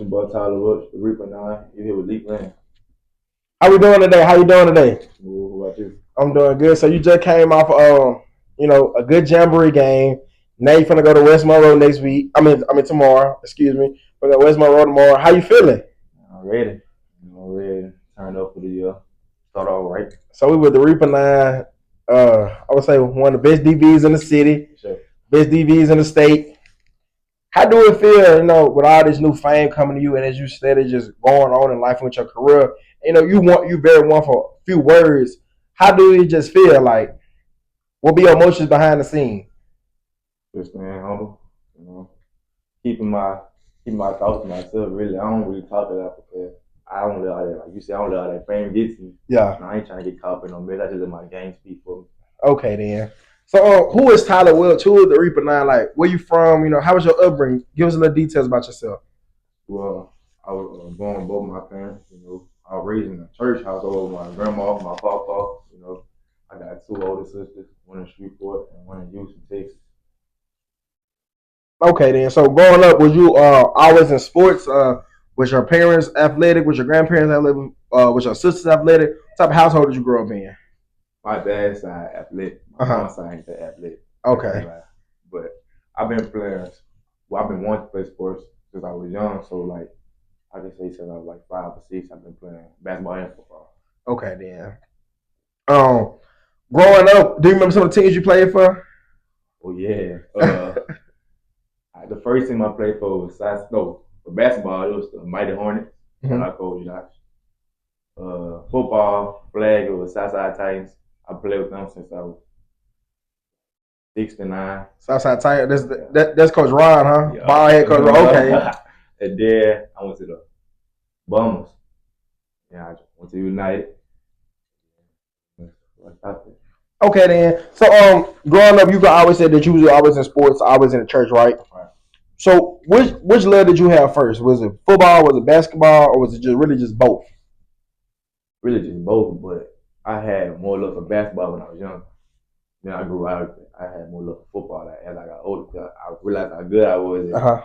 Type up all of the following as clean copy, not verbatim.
About Tyler Welch, the Reaper 9. You here with Leap Land. How we doing today? How you doing today? What about you? I'm doing good. So you just came off, a good jamboree game. Now you're gonna go to West Monroe next week. I mean tomorrow. Excuse me. We're going to West Monroe tomorrow. How you feeling? I'm ready. I'm ready. Turned up for the year. Start all right. So we with the Reaper 9. I would say one of the best DBs in the city. Sure. Best DBs in the state. How do it feel, with all this new fame coming to you, and as you said, it's just going on in life with your career? You very one for a few words. How do it just feel like? What be your emotions behind the scene? Just staying humble. Keeping my thoughts to myself. Really, I don't really talk a lot because I don't let all that, like you said, I don't let all that fame get to me. Yeah. I ain't trying to get caught up in no mess. I just let my game speak for me. Okay, then. So, who is Tyler Welch? Who is the Reaper 9? Like, where you from? How was your upbringing? Give us a little details about yourself. Well, I was born with both my parents. I was raised in a church household with my grandma, my papa. I got two older sisters, one in Shreveport and one in Houston, Texas. Okay, then. So, growing up, was you always in sports? Was your parents athletic? Was your grandparents athletic? Was your sisters athletic? What type of household did you grow up in? My dad's side athletic. My mom's side ain't that athletic. Okay. But I've been playing. Well, I've been wanting to play sports since I was young. So like, I can say since I was like 5 or 6, I've been playing basketball and football. Okay, then. Growing up, do you remember some of the teams you played for? Oh yeah. The first team I played for was for basketball. It was the Mighty Hornets. And I coached Josh. Football flag. It was Southside Titans. I played with them since I was 6 to 9. Southside Titans. That's Coach Ron, huh? Yeah. Ball head coach. Okay. And then I went to the Bummers. Yeah, I went to United. Okay, then. So, growing up, you always said that you was always in sports, always in the church, right? Right. So, which love did you have first? Was it football? Was it basketball? Or was it just both? Really just both, but I had more love for basketball when I was young. Then I grew out. I had more love for football as I got older. I realized how good I was.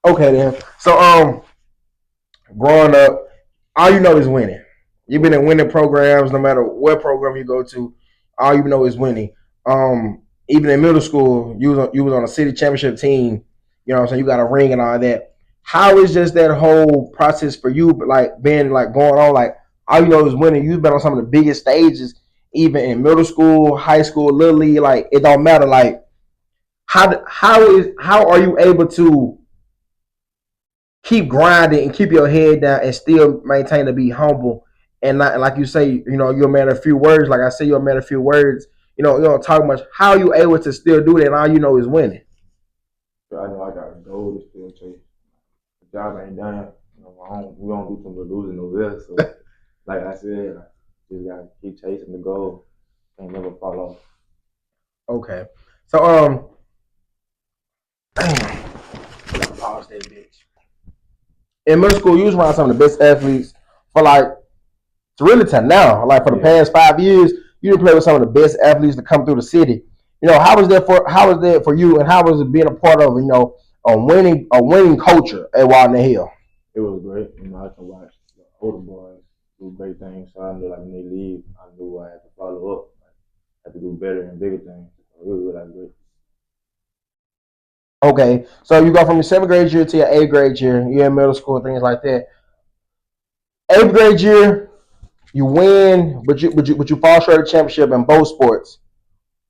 Okay, then. So, growing up, all you know is winning. You've been in winning programs, no matter what program you go to. All you know is winning. Even in middle school, you was on a city championship team. You know what I'm saying? You got a ring and all that. How is just that whole process for you? Like being like going on, like all you know is winning. You've been on some of the biggest stages, even in middle school, high school, little league. Like it don't matter. Like how are you able to keep grinding and keep your head down and still maintain to be humble and not, like you say, you're a man of few words. Like I say, you're a man of few words. You don't talk much. How are you able to still do that and all you know is winning? I know I got a goal to still chase. The job ain't done. We don't do something but losing no this. So, like I said, just gotta keep chasing the goal and never fall off. Okay. So, pause that bitch. In middle school, you was around some of the best athletes for to now. Like for the past 5 years, you done play with some of the best athletes to come through the city. How was that for you, and how was it being a part of a winning culture at Walden Hill? It was great. I can watch the older boys do great things. So I knew like when they leave, I knew I had to follow up. I had to do better and bigger things. So it was really great. Okay, so you go from your 7th grade year to your 8th grade year. You're in middle school, things like that. 8th grade year, you win, but you fall short of championship in both sports.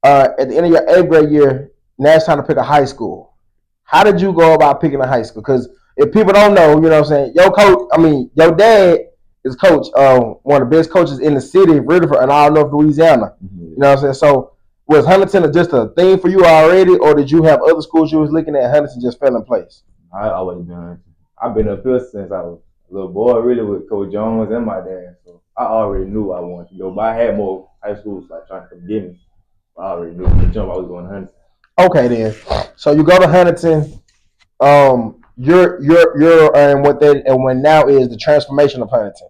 At the end of your 8th grade year, now it's time to pick a high school. How did you go about picking a high school? Because if people don't know, you know what I'm saying, your dad is coach, one of the best coaches in the city, Rutherford, and all North Louisiana. Mm-hmm. You know what I'm saying? So was Huntington just a thing for you already, or did you have other schools you was looking at? Huntington just fell in place. I always been Huntington. I've been up here since I was a little boy, really, with Coach Jones and my dad. So I already knew I wanted to go, but I had more high schools like trying to get me. I already knew the jump I was going to Huntington. Okay, then. So you go to Huntington. You're and when now is the transformation of Huntington.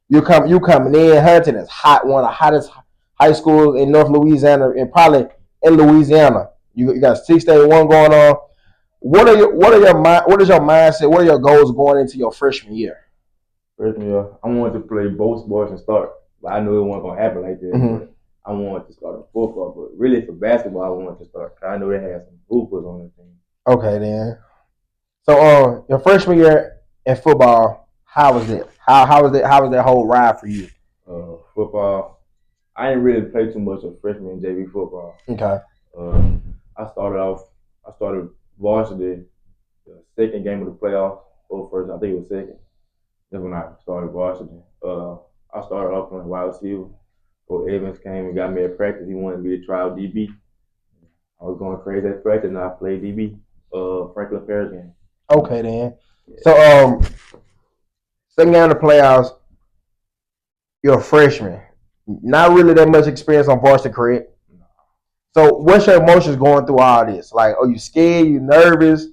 You coming in. Huntington is one of the hottest high schools in North Louisiana and probably in Louisiana. You got 681 going on. What is your mindset? What are your goals going into your freshman year? Freshman year, I wanted to play both sports and start, but I knew it wasn't gonna happen like that. Mm-hmm. But I wanted to start in football, but really for basketball, I wanted to start. I know they had some hoopers on the team. Okay, then. So, your freshman year in football, how was it? How was it? How was that whole ride for you? Football, I didn't really play too much of freshman JV football. Okay. I started varsity the second game of the playoff, or first, I think it was second. That's when I started varsity. I started off playing wide receiver. So Evans came and got me at practice. He wanted me to try out DB. I was going crazy at practice, and I played DB. Franklin Fair's game. Okay, then. So, second game of the playoffs, you're a freshman. Not really that much experience on varsity, correct? So, what's your emotions going through all this? Like, are you scared? You nervous?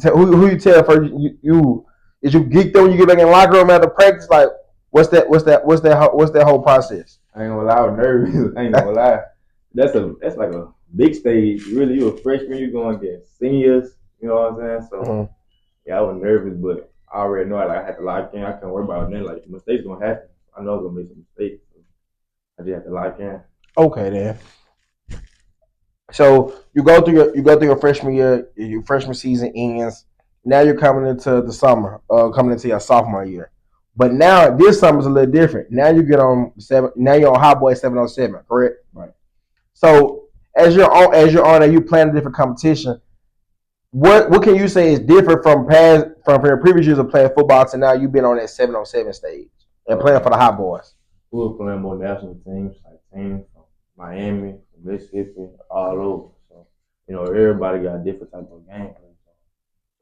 Who you tell first? You is you geeked up when you get back in the locker room after practice? Like, what's that whole process? I ain't gonna lie, I was nervous. I ain't gonna lie. That's like a big stage. Really, you a freshman, you going against seniors. You know what I'm saying? So yeah, I was nervous, but I already know I had to lock in. I couldn't worry about it. Like mistakes gonna happen. I know I'm gonna make some mistakes. So I just had to lock in. Okay, then. So you go through your freshman year, your freshman season ends. Now you're coming into the summer, coming into your sophomore year. But now this summer's a little different. Now you get on seven. Now you're on Hot Boy 707, correct? Right. So as you're on and you playing a different competition, what can you say is different from your previous years of playing football to now you've been on that 707 stage and playing for the Hot Boys? We were playing more national teams, like teams from Miami, from Mississippi, all over. So, you know, everybody got a different type of game plan.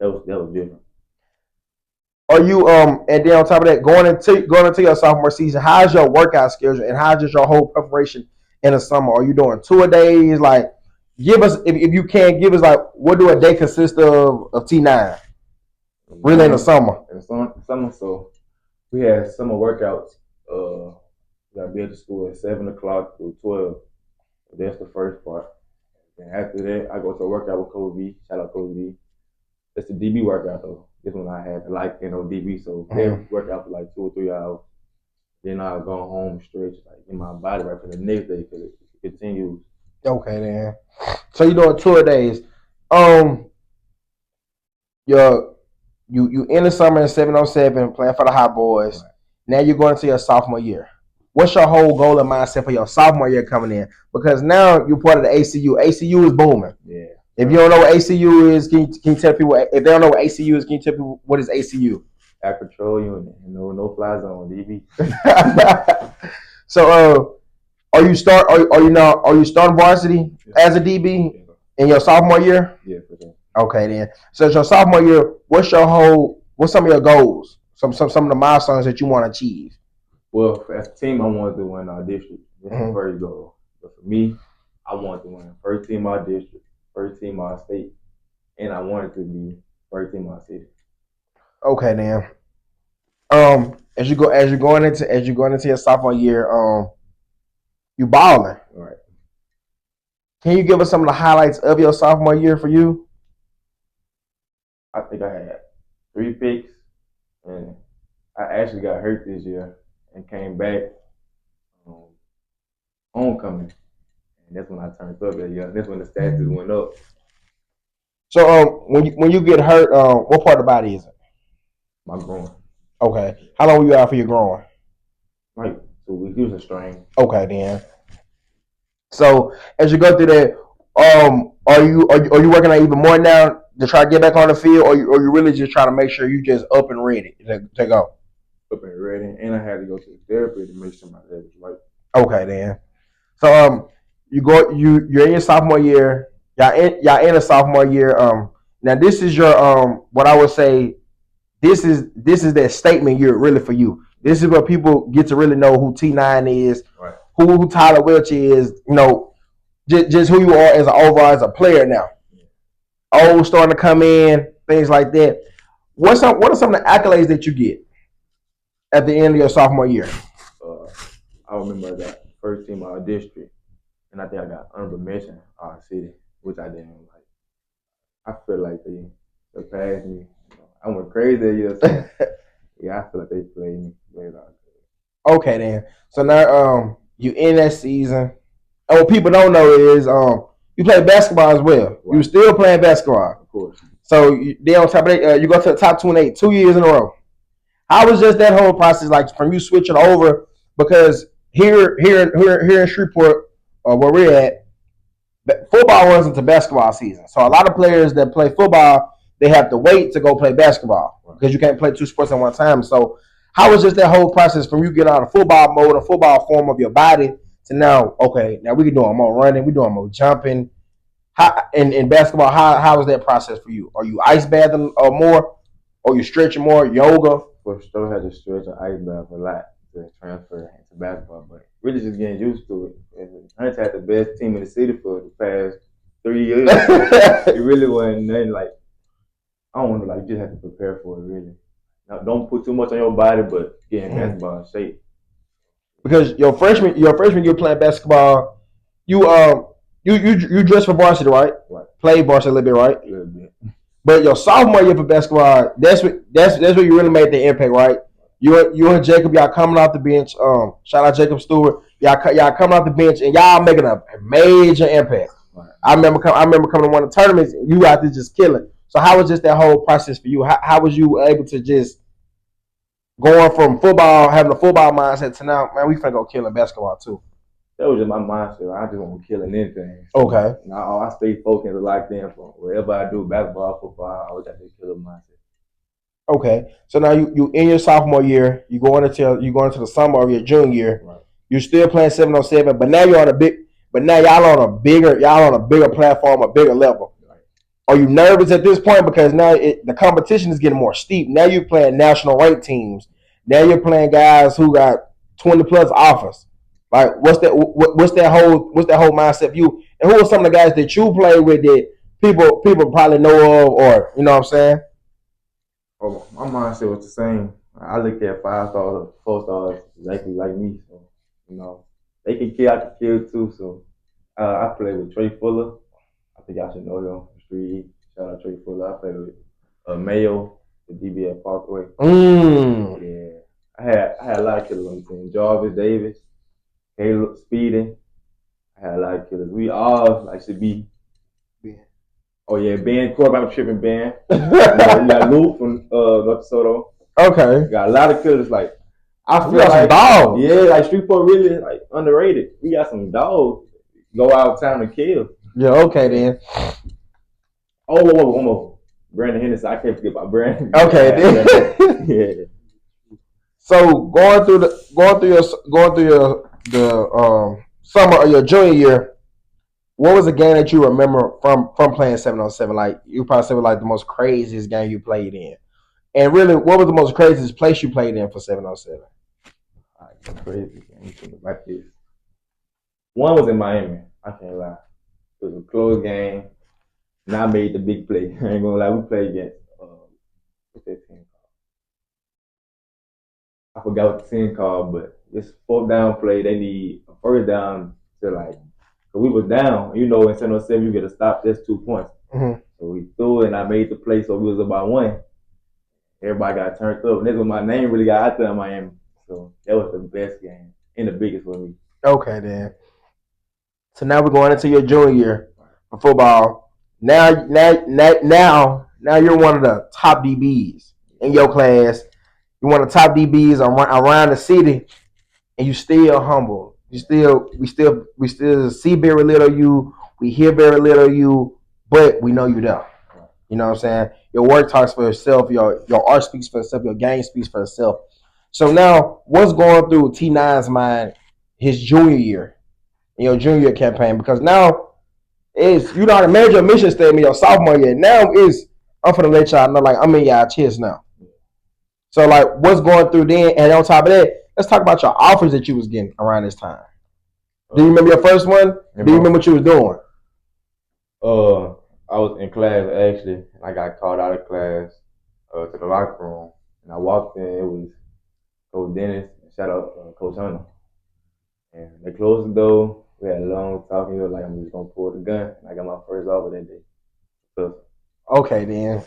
So that was different. Are you and then on top of that, going into your sophomore season, how's your workout schedule and how's just your whole preparation in the summer? Are you doing 2-a-days? Like, give us if you can give us like what do a day consist of T9? Really in the summer. In the summer, so we had summer workouts. We got to be at the school at 7 o'clock through 12. That's the first part. And after that, I go to a workout with Coach V. Shout out Coach V. That's the DB workout though. This one I had to like DB, so they work out for like 2 or 3 hours. Then I go home stretch, like in my body right for the next day because it continues. Okay, then. So you doing 2-a-days. You in the summer in 707 playing for the Hot Boys. Right. Now you're going into your sophomore year. What's your whole goal and mindset for your sophomore year coming in? Because now you're part of the ACU. ACU is booming. Yeah. If you don't know what ACU is, can you tell people? If they don't know what ACU is, can you tell people what is ACU? Air Patrol Unit, no fly zone, DB. So, are you starting varsity as a DB in your sophomore year? Yeah, for sure. Okay, then. So, it's your sophomore year. What's some of your goals? Some of the milestones that you want to achieve? Well, as a team, I wanted to win our district. That's the first goal. But for me, I wanted to win first team our district, first team our state, and I wanted to be first team our city. Okay, then. As you're going into your sophomore year, you balling. Right. Can you give us some of the highlights of your sophomore year for you? I think I had 3 picks, and I actually got hurt this year and came back homecoming, and that's when I turned up that year. That's when the stats just went up. So when you get hurt, what part of the body is it? My groin. Okay. How long were you out for your groin? Like 2 weeks. It was a strain. Okay, then. So as you go through that, are you working on even more now to try to get back on the field, or you really just trying to make sure you just up and ready to go? Up and ready, and I had to go to the therapy to make sure my leg was right. Okay, then. So you're in your sophomore year. Y'all in a sophomore year. Now this is your what I would say. This is that statement year really for you. This is where people get to really know who T9 is, right. who Tyler Welch is. You know, just who you are as as a player now. Yeah. Old starting to come in, things like that. What are some of the accolades that you get at the end of your sophomore year? I remember I got first team our district, and I think I got honorable mention our city, which I didn't like. I feel like surpassed me. I went crazy that year. So, yeah, I feel like they played me. Okay, then. So now, you in that season. And what people don't know is, you play basketball as well. Right. You still playing basketball, of course. So then on top of that, you go to the top 28 2 years in a row. How was just that whole process like from you switching over? Because here in Shreveport, where we're at, football runs into basketball season. So a lot of players that play football, they have to wait to go play basketball because you can't play two sports at one time. So how was just that whole process from you getting out of football mode, a football form of your body, to now, okay, now we can do more running, we doing more jumping. How in basketball, how was that process for you? Are you ice bathing more, or you stretching more, yoga? For sure, had to stretch and ice bath a lot to transfer into basketball, but really just getting used to it. And Hunts had the best team in the city for the past 3 years. So it really wasn't nothing like, I don't want to, like, you just have to prepare for it, really. Now, don't put too much on your body, but get in basketball shape. Because your freshman year playing basketball, you dressed for varsity, right? Right. Played varsity a little bit, right? A little bit. But your sophomore year for basketball, that's where you really made the impact, right? You and Jacob, y'all coming off the bench. Shout out Jacob Stewart. Y'all coming off the bench and y'all making a major impact. Right. I remember coming to one of the tournaments. And you out there just killing. So how was just that whole process for you? How was you able to just going from football, having a football mindset to now, man, we finna go killing basketball too? That was just my mindset. I just want to kill anything. So, okay. Now I stay focused and locked in from wherever I do basketball, football. I always have to kill a mindset. Okay, so now you in your sophomore year, you going into the summer of your junior year. Right. You're still playing 7-on-7, but now y'all on a bigger platform, a bigger level. Right. Are you nervous at this point because now the competition is getting more steep? Now you're playing national ranked teams. Now you're playing guys who got 20 plus offers. Like what's that whole mindset for you? And who are some of the guys that you play with that people probably know of, or you know what I'm saying? Oh, my mindset was the same. I look at 5 stars, 4 stars exactly like me. So, they can kill, I can kill too. So, I play with Trey Fuller. I think I should know him from the street. Shout out Trey Fuller. I played with Mayo, the DB at Parkway. Yeah. I had a lot of killers on the team. Jarvis Davis, Caleb Speeding. I had a lot of killers. We all like should be. Oh yeah, Ben, quarterback tripping Ben. You got Luke from North Soto. Okay. Got a lot of killers. Like I feel like dogs. Yeah, like Shreveport really like underrated. We got some dogs. Go out of town to kill. Yeah. Okay then. Oh, one more. Brandon Henderson. I can't forget about Brandon. Okay then. Yeah. So going through the summer of your junior year, what was a game that you remember from playing 7-on-7? Like you probably said was like the most craziest game you played in. And really, what was the most craziest place you played in for 7-on-7? Crazy game like this. One was in Miami. I can't lie. It was a close game. And I made the big play. I ain't gonna lie. We played against what's that team called? I forgot what the team called, but this 4th down play, they need a 1st down to like. So we was down. In 7-on-7, you get a stop. That's 2 points. Mm-hmm. So we threw it, and I made the play. So we was about 1. Everybody got turned up, and that's when my name really got out there in Miami. So that was the best game and the biggest for me. Okay, then. So now we're going into your junior year for football. Now you're one of the top DBs in your class. You're one of the top DBs around the city, and you still humble. We still see very little of you. We hear very little of you, but we know you there. You know what I'm saying? Your work talks for itself. Your art speaks for itself. Your game speaks for itself. So now, what's going through T9's mind his junior year, in your junior year campaign? Because now you know the major mission statement your sophomore year. Now I'm gonna let y'all know, like, I'm in y'all chest now. So like, what's going through then? And on top of that, let's talk about your offers that you was getting around this time. Do you remember your first one? Do you remember what you was doing? I was in class actually, and I got called out of class to the locker room, and I walked in. It was Coach Dennis, and shout out Coach Hunter, and they closed the door. We had a long talk. He was like, "I'm just gonna pull the gun," and I got my first offer that day. So, okay then.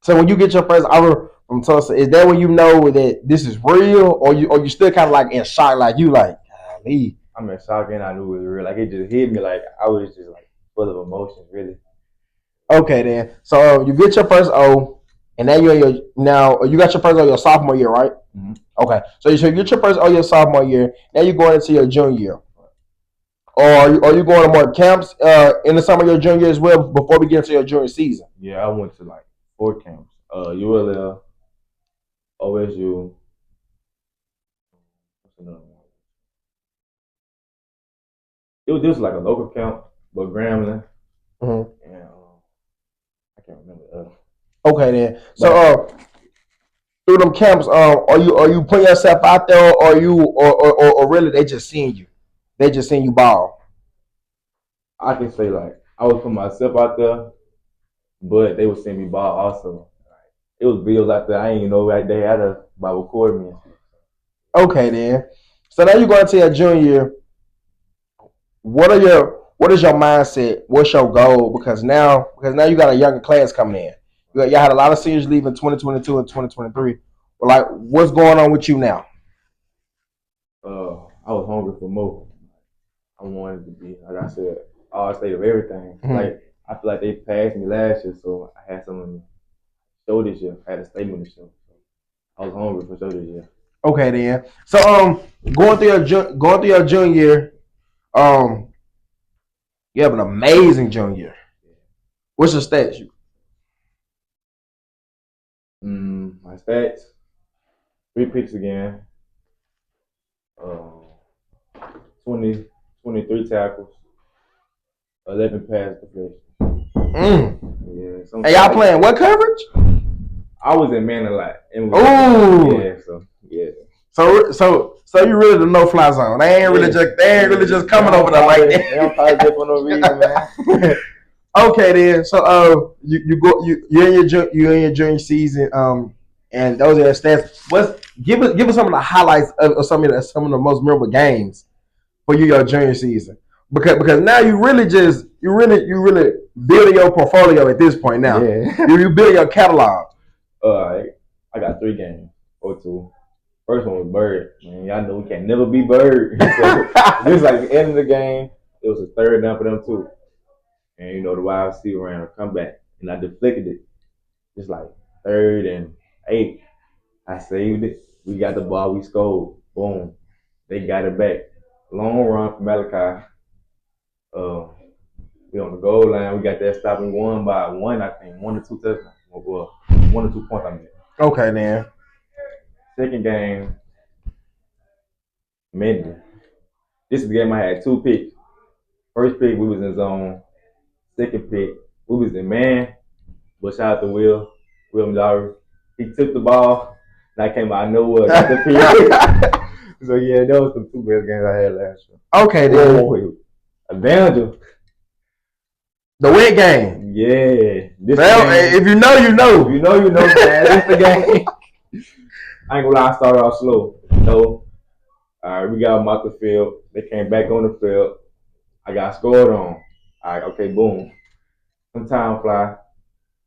So when you get your first offer from Tulsa, is that when you know that this is real, or you still kind of like in shock, like you like, golly. I'm in shock and I knew it was real. Like it just hit me. Like I was just like full of emotions, really. Okay, then. So you get your first O, and now you got your first O your sophomore year, right? Mm-hmm. Okay, so you get your first O your sophomore year. Now you're going into your junior year. Or are you going to more camps in the summer of your junior year as well before we get into your junior season? Yeah, I went to like 4 camps. ULL, OSU. What's another one? It was just like a local camp, but Grambling. Mm-hmm. And I can't remember the other. Okay, then. So through them camps, are you putting yourself out there, or really they just seeing you? They just seeing you ball. I can say like I was putting myself out there, but they would send me ball also. It was videos out there. I didn't even know right they had a by recording me. Okay, then. So now you're going to your junior year. What is your mindset? What's your goal? Because now you got a younger class coming in. You had a lot of seniors leaving 2022 and 2023. Well, like, what's going on with you now? I was hungry for more. I wanted to be, like I said, all state of everything. Mm-hmm. Like I feel like they passed me last year, so I had something to show this year. I had a statement to show. So I was hungry for show this year. Okay, then. So going through your junior year, you have an amazing junior year. What's your stats? My stats: 3 picks again. 20, 23 tackles, 11 pass deflections. Yeah. Hey, y'all playing what coverage? I was in man a lot. Ooh. Yeah. So yeah. So you really the no fly zone. They ain't really just coming over there like that. They don't probably dip for no reason, man. Okay, then. So you're in your junior season. And those are the stats. Give us some of the highlights of some of the most memorable games for your junior season. Because now you really building your portfolio at this point now. Yeah. You building your catalog. I got 3 games or 2. First one was Bird. Man, y'all know we can't never be Bird. So this is like the end of the game. It was a third down for them too. And the wide receiver ran a comeback. And I deflected it. Just like 3rd and 8. I saved it. We got the ball. We scored. Boom. They got it back. Long run from Malachi. We on the goal line. We got that stop and won by 1, I think. 1 or 2 touchdowns. Well, 1 or 2 points, I mean. Okay, then. Second game, Minden. This is the game I had 2 picks. First pick, we was in zone. Second pick, we was in man. But shout out to William Lowry. He took the ball, and I came out of nowhere. Got the pick. So yeah, that was the 2 best games I had last year. Okay, then. Evangel. The wet game. Yeah. If you know, you know. If you know, you know, man. That's the game. I ain't gonna lie, I started off slow. So, all right, we got them out the field. They came back on the field. I got scored on. All right, okay, boom. Some time fly.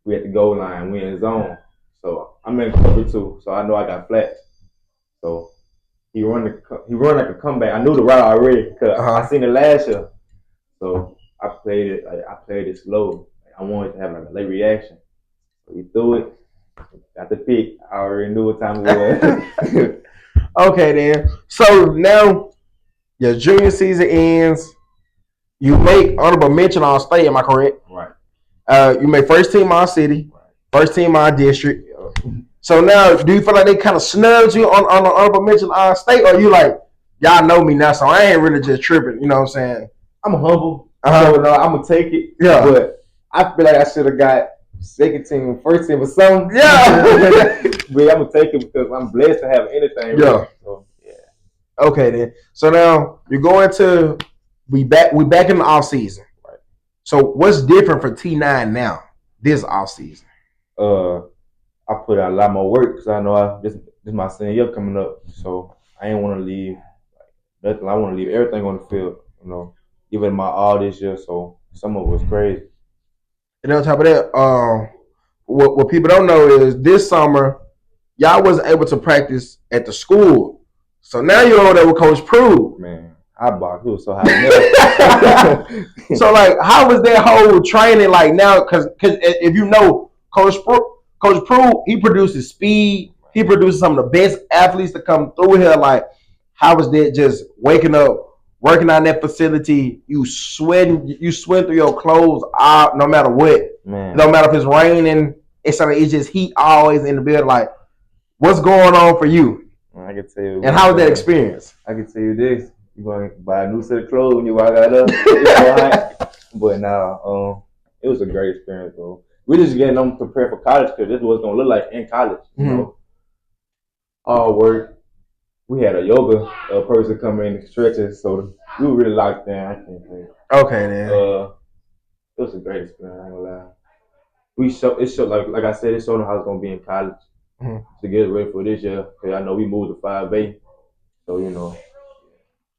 We at the goal line. We in zone. So I'm in cover 2. So I know I got flats. So he run like a comeback. I knew the route already because I seen it last year. So I played it slow. I wanted to have like a late reaction. So he threw it. Got the pick. I already knew what time it was. Okay, then. So now your junior season ends. You make honorable mention on state. Am I correct? Right. You make first team all city, first team all district. So now, do you feel like they kind of snubbed you on the honorable mention all state, or you like, y'all know me now, so I ain't really just tripping? You know what I'm saying? I'm humble. So I'm gonna take it. Yeah. But I feel like I should have got second team, first team, or something. Yeah. But I'm gonna take it because I'm blessed to have anything. Yeah. Really. So, yeah. Okay then. So now you're going to we back in the off season. Right. So what's different for T9 now this off season? I put out a lot more work because I know this is my senior year coming up. So I ain't want to leave nothing. I want to leave everything on the field. Giving my all this year. So some of it was crazy. And on top of that, what people don't know is this summer y'all wasn't able to practice at the school, so now you're over there with Coach Prue. Man, I boxed. It was so high. So like, how was that whole training like now? Because if you know Coach Prue, he produces speed. He produces some of the best athletes to come through here. Like, how was that just waking up, working on that facility? You sweating through your clothes out, no matter what. Man, No matter if it's raining, it's just heat always in the building. Like, what's going on for you? I can tell you. And how was that experience? I can tell you this. You're going to buy a new set of clothes when you walk out of it. But now, it was a great experience, though. We just getting them prepared for college because this is what it's going to look like in college. You know, all work. We had a yoga person come in and stretch us, so we were really locked in. I can't say. Okay, then. It was a great experience. I ain't gonna lie. It showed like I said, it showed them how it's gonna be in college to get ready for this year. Cause I know we moved to 5A, so you know.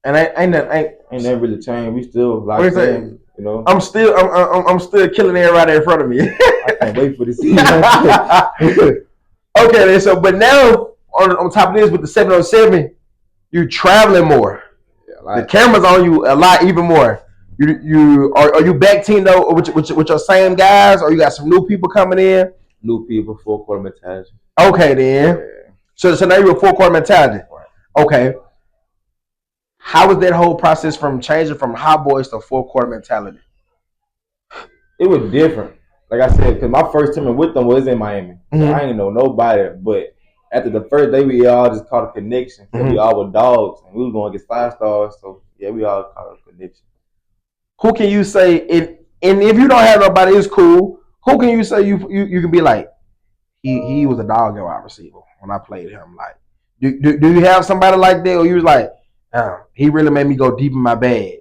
And ain't that really changed. We still locked in. You know. I'm still killing everybody in front of me. I can't wait for this season. Okay, then. So, but now on top of this, with the 707, you're traveling more. Yeah, the camera's on you a lot, even more. Are you back teamed though with your same guys, or you got some new people coming in? New people, full court mentality. Okay, then. Yeah. So now you're a full court mentality. Right. Okay. How was that whole process from changing from hot boys to full court mentality? It was different. Like I said, because my first time with them was in Miami. So I ain't know nobody. But after the first day, we all just caught a connection. We all were dogs, and we was going against 5 stars. So yeah, we all caught a connection. Who can you say? And if you don't have nobody, it's cool. Who can you say you can be like? He was a dog at wide receiver when I played him. Like, do you have somebody like that, or you was like, he really made me go deep in my bag?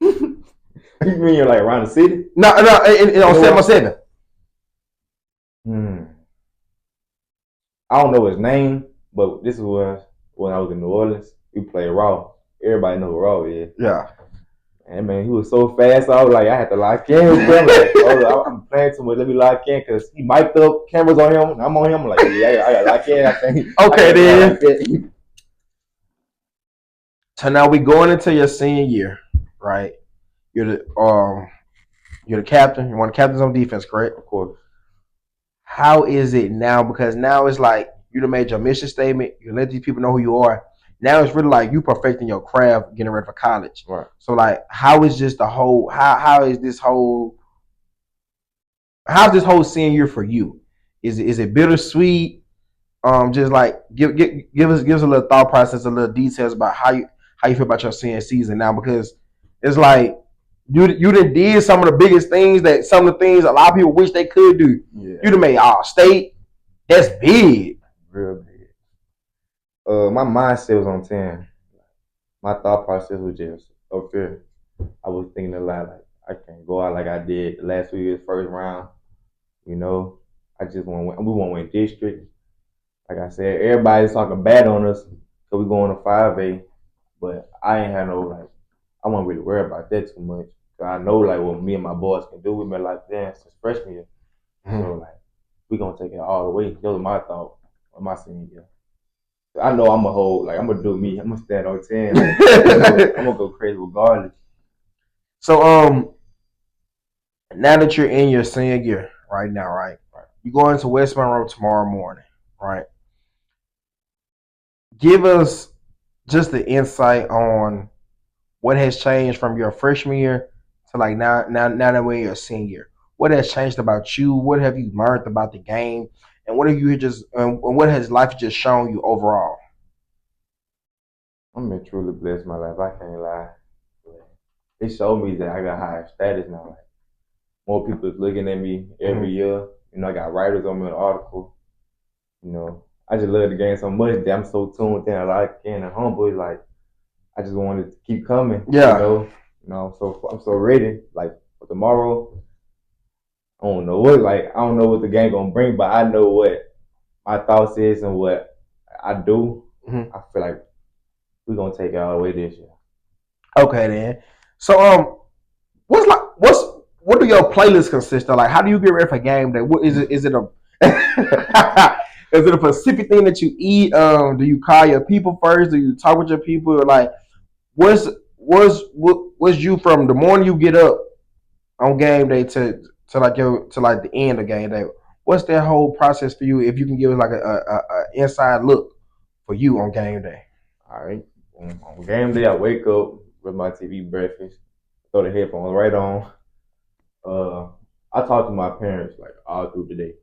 You mean you're like around the city? No, on 707. I don't know his name, but this was when I was in New Orleans. We played Raw. Everybody know who Raw is. Yeah. And man, he was so fast. So I was like, I had to lock in with him. Like, I'm playing too much. Let me lock in because he mic'd up, cameras on him, and I'm on him. I'm like, yeah, I got to lock in. I think. Okay, then. So now we going into your senior year, right? You're the captain. You're one of the captains on defense, correct? Of course. How is it now? Because now it's like you done made your mission statement. You let these people know who you are. Now it's really like you perfecting your craft, getting ready for college. Right. So like, how's this whole senior year for you? Is it bittersweet? Just like give us a little thought process, a little details about how you feel about your senior season now, because it's like you did some of the biggest things that some of the things a lot of people wish they could do. Yeah. You done made All-State. That's big. Real big. My mindset was on 10. My thought process was just up there. I was thinking a lot, like I can't go out like I did the last 2 years, first round. You know, I just want to win. We want to win district. Like I said, everybody's talking bad on us because we going to 5A. But I ain't had no, like, I wasn't really worried about that too much. Cause I know, like, what me and my boys can do. We've been like that since freshman year. So, like, we going to take it all the way. That was my thought of my senior year. I know I'm going to do me. I'm going to stand on 10. Like, I'm going to go crazy regardless. So, now that you're in your senior year right now, right? You go into West Monroe tomorrow morning, right? Give us just the insight on what has changed from your freshman year to like now that we're in your senior year. What has changed about you? What have you learned about the game? And what have you what has life just shown you overall? I'm been truly blessed my life. I can't lie. It showed me that I got higher status now. Like, more people is looking at me every year. You know, I got writers on me an article. You know, I just love the game so much that I'm so tuned in. I like and humble. It's like I just wanted to keep coming. Yeah. You know, so I'm so ready. Like for tomorrow, I don't know what the game gonna bring, but I know what my thoughts is and what I do. I feel like we're gonna take it all the way this year. Okay, then. So what's what do your playlists consist of? Like, how do you get ready for game day? What is it? Is it a is it a specific thing that you eat? Do you call your people first? Do you talk with your people? Like, what's you from the morning you get up on game day to like the end of game day? What's that whole process for you? If you can give us like a inside look for you on game day. All right. On game day, I wake up with my TV breakfast, throw the headphones right on. I talk to my parents like all through the day.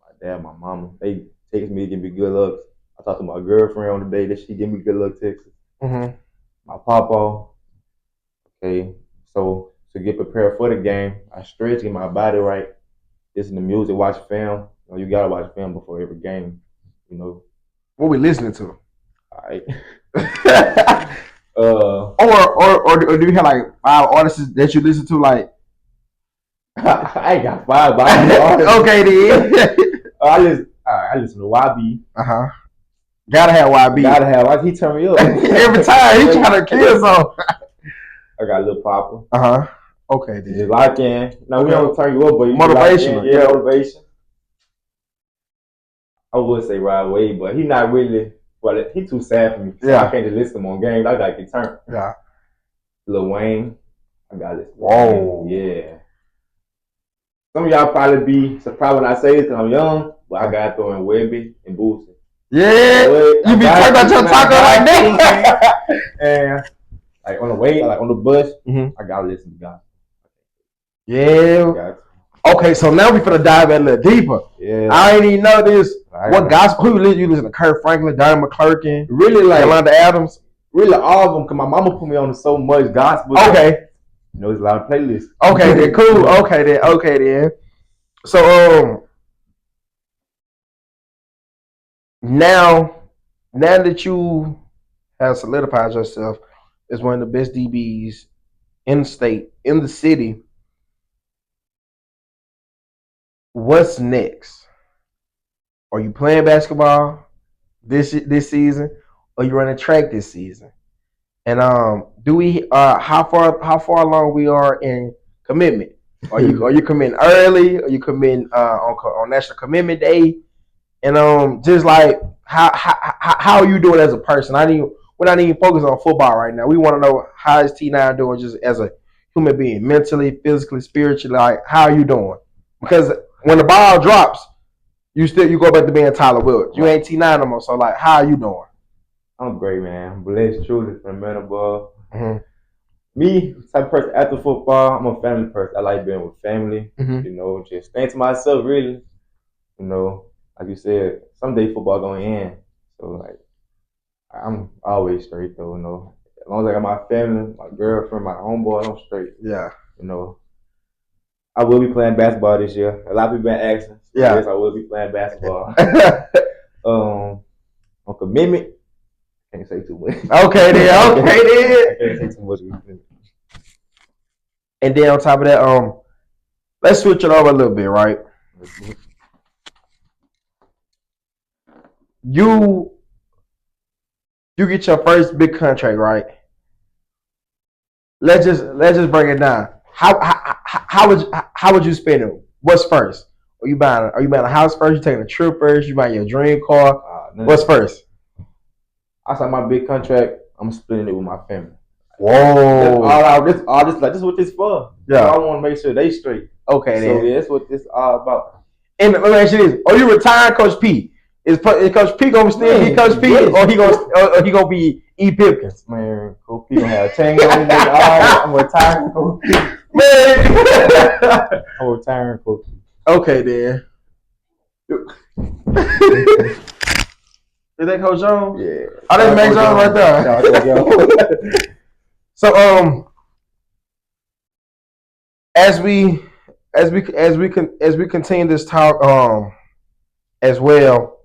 My dad, my mama, they text me, give me good looks. I talk to my girlfriend on the day that she give me good luck texts. Mm-hmm. My papa. Okay, so to get prepared for the game, I stretch, get my body right, listen to music, watch film. You gotta watch film before every game. What we listening to? All right. Or do you have like 5 artists that you listen to? Like, I ain't got 5, but I know okay then. I listen to YB. Gotta have YB. Gotta have. He turn me up every time. He trying to kill some. I got Lil Papa. Okay then. Just lock in. No, we don't turn you up, but you motivation. Yeah, motivation. I would say Rod Wave, but he not really. Well, he too sad for me. So I can't just listen to him on games. I gotta get turned. Yeah. Lil Wayne, I gotta listen. Whoa. Yeah. Some of y'all probably be surprised when I say this because I'm young, but I gotta throw in Webby and Boosie. Yeah. You be talking about your taco like that. And like on the way, like on the bus, I gotta listen to gospel. Yeah. Okay, so now we finna dive in a little deeper. Yeah. I ain't even know this. What gospel? Who you listen to? Kurt Franklin, Donnie McClurkin, really like Yolanda Adams. Really all of them, cause my mama put me on so much gospel. Okay. There's a lot of playlists. Okay, then cool. Okay then. So now that you have solidified yourself as one of the best DBs in the state, in the city, what's next? Are you playing basketball this season, or you running track this season? And do we how far along we are in commitment? Are you committing early? Are you committing on National Commitment Day? And just like how are you doing as a person? We're not even focused on football right now. We want to know how is T9 doing just as a human being, mentally, physically, spiritually. Like, how are you doing? Because when the ball drops, you go back to being Tyler Welch. You ain't T9 no more. So like, how are you doing? I'm great, man. I'm blessed truly from the man above. Me, type of person after football, I'm a family person. I like being with family. Just staying to myself really. Like you said, someday football gonna end. So like I'm always straight though, As long as I got my family, my girlfriend, my homeboy, I'm straight. Yeah. I will be playing basketball this year. A lot of people been asking. So yes, I will be playing basketball. On commitment, can't say too much. Okay then. I can't say too much. And then on top of that, let's switch it over a little bit, right? You get your first big contract, right? Let's just break it down. How would you spend it? What's first? Are you buying a house first? You taking a trip first? You buying your dream car? What's first? I signed my big contract. I'm splitting it with my family. Whoa! This is what this for. Yeah, so I want to make sure they straight. Okay, so yeah, that's what this all about. And let me ask you this: are you retiring, Coach P? Is Coach P gonna still be Coach P, or he gonna be E. Pipkins? Man, Coach P gonna have a chain on me. I'm retiring, Coach P. Man, I'm retiring, Coach P. Okay, then. Is that Coach Jones? Yeah. Oh, that's Max Jones right there. So as we continue this talk as well,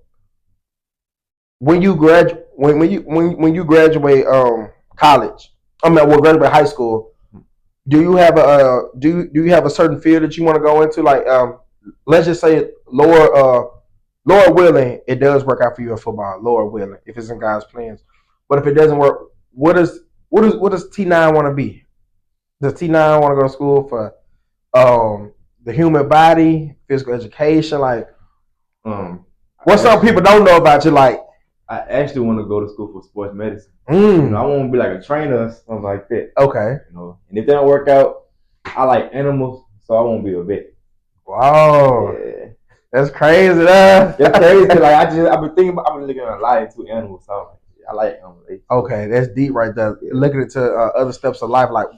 when you graduate college, graduate high school, do you have a certain field that you want to go into? Like let's just say Lord willing, it does work out for you in football. Lord willing, if it's in God's plans. But if it doesn't work, what does T9 want to be? Does T9 want to go to school for the human body, physical education, like what some actually, people don't know about you, like I actually want to go to school for sports medicine. You mm, know, I want to be like a trainer or something like that. okay. You know, and if that don't work out, I like animals, so I won't be a vet. Wow, Yeah, that's crazy, though. it's crazy. Like I've been thinking about, I've been looking at life to animals. So I'm like, yeah, I like animals. Okay, that's deep right there. Yeah. Looking into other steps of life, like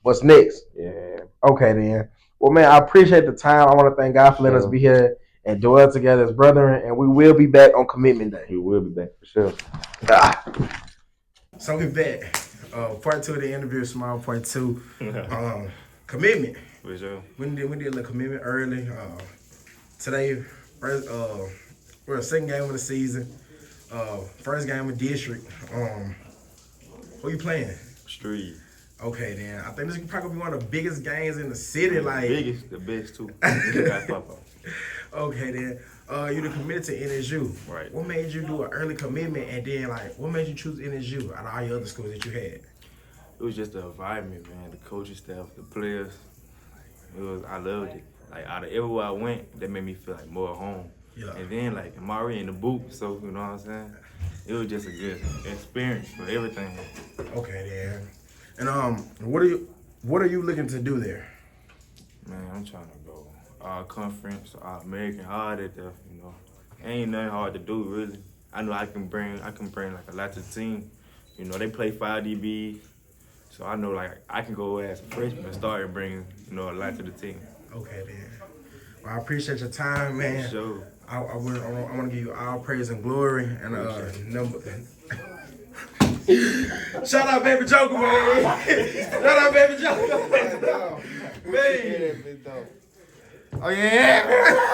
what's next. Yeah. Okay, then. Well, man, I appreciate the time. I want to thank God for letting us be here and dwell together as brethren, and we will be back on commitment day. We will be back for sure. So we back. Part 2 of the interview, small part 2. Commitment. For sure. We did a little commitment early. Today, first, we're a second game of the season. First game of district. Who you playing? Street. Okay, then. I think this is probably one of the biggest games in the city. Like Biggest, the best too. Okay, then. You done committed to NSU. Right. What made you do an early commitment, and then what made you choose NSU out of all your other schools that you had? It was just the environment, man. The coaching staff, the players. I loved it. Like out of everywhere I went, that made me feel like more at home. Yeah. And then like I'm already in the booth, so you know what I'm saying? It was just a good experience for everything. Okay, then. And what are you looking to do there? Man, I'm trying to go all conference, all American, hard at the, you know. Ain't nothing hard to do really. I know I can bring like a lot to the team. You know, they play 5 DB. So I know like I can go as a freshman and start and bring, you know, a lot to the team. Okay, then. Well, I appreciate your time, man. Sure. I want to give you all praise and glory and number. Shout out, Baby Joker, man. Shout out, Baby Joker. Man. Oh yeah.